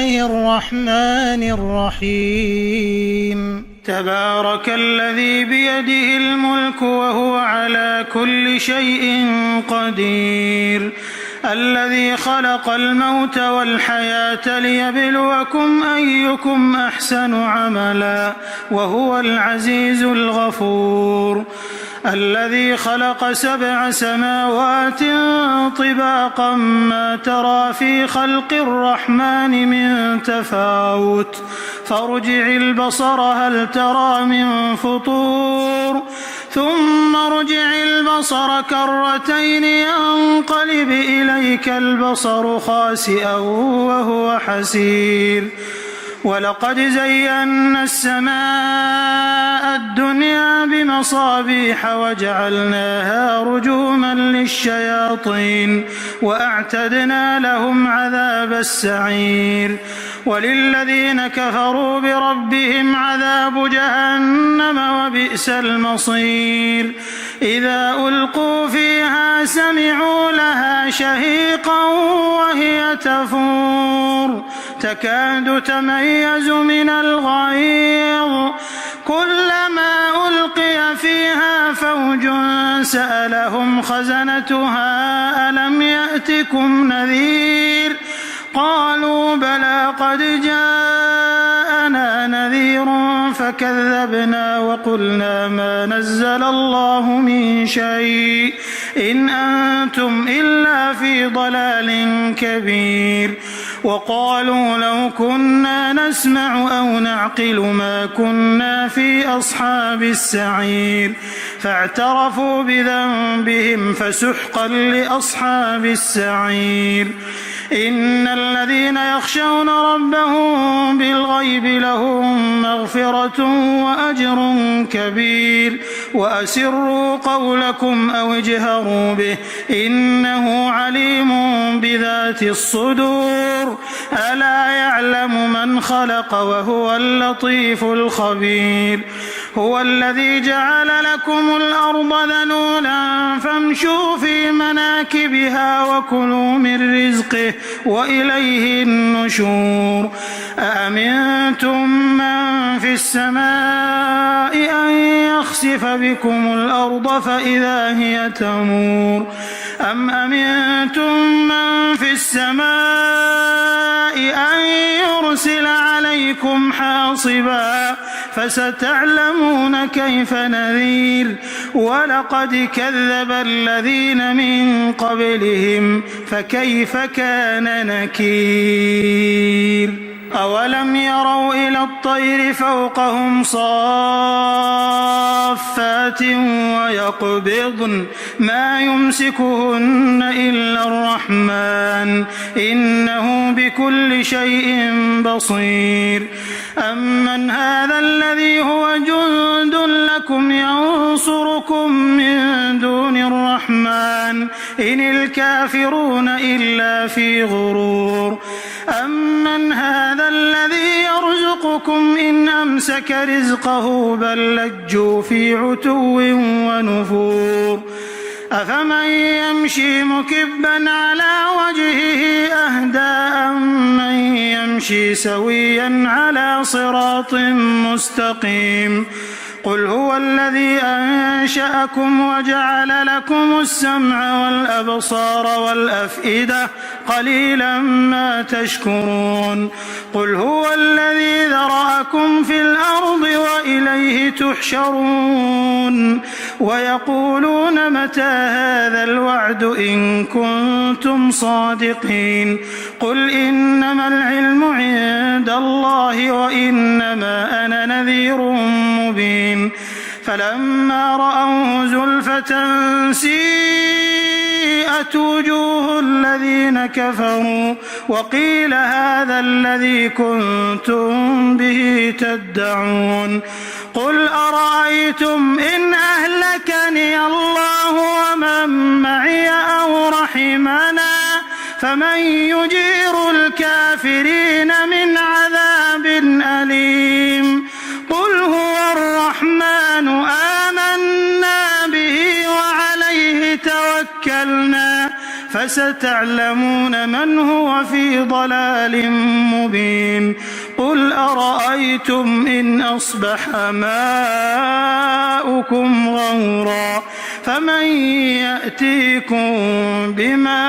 الرحمن الرحيم تبارك الذي بيده الملك وهو على كل شيء قدير الذي خلق الموت والحياة ليبلوكم أيكم أحسن عملا وهو العزيز الغفور الذي خلق 7 سماوات طباقا ما ترى في خلق الرحمن من تفاوت فارجع البصر هل ترى من فطور ثم ارجع البصر كرتين ينقلب إليك البصر خاسئا وهو حسير ولقد زينا السماء الدنيا بمصابيح وجعلناها رجوما للشياطين وأعتدنا لهم عذاب السعير وللذين كفروا بربهم عذاب جهنم وبئس المصير إذا ألقوا فيها سمعوا لها شهيقا وهي تفور تكاد تميز من الغيظ كلما ألقي فيها فوج سألهم خزنتها ألم يأتكم نذير قالوا بلى قد جاءنا نذير فكذبنا وقلنا ما نزل الله من شيء إن أنتم إلا في ضلال كبير وقالوا لو كنا نسمع أو نعقل ما كنا في أصحاب السعير فاعترفوا بذنبهم فسحقا لأصحاب السعير إن الذين يخشون ربهم بالغيب لهم مغفرة وأجر كبير وأسروا قولكم أو اجهروا به إنه عليم بذات الصدور ألا يعلم من خلق وهو اللطيف الخبير هو الذي جعل لكم الأرض ذلولا فامشوا في مناكبها وكلوا من رزقه وإليه النشور أأمنتم من في السماء أن يخسف بكم الأرض فإذا هي تمور أم أمنتم من في السماء أن يرسل عليكم حاصبا فستعلمون كيف نذير ولقد كذب الذين من قبلهم فكيف كان نكير أولم يروا إلى الطير فوقهم صافات ويقبضن ما يمسكهن إلا الرحمن إنه بكل شيء بصير أمن هذا الذي هو جند لكم ينصركم من دون الرحمن إن الكافرون إلا في غرور أمن هذا الذي يرزقكم إن أمسك رزقه بل لجوا في عتو ونفور أفمن يمشي مكبا على وجهه أهدى أمن يمشي سويا على صراط مستقيم قل هو الذي أنشأكم وجعل لكم السمع والأبصار والأفئدة قليلا ما تشكرون قل هو الذي ذرأكم في الأرض وإليه تحشرون ويقولون متى هذا الوعد إن كنتم صادقين قل إنما العلم عند الله وإنما أنا نذير مبين فلما رأوه زلفة سيئت وجوه الذين كفروا وقيل هذا الذي كنتم به تدعون قل أرأيتم إن أهلكني الله ومن معي أو رحمنا فمن يجير الكافرين من عذاب أليم قل هو الرحمن آمنا به وعليه توكلنا فستعلمون من هو في ضلال مبين قل أرأيتم إن أصبح ماؤكم غورا فمن يأتيكم بماء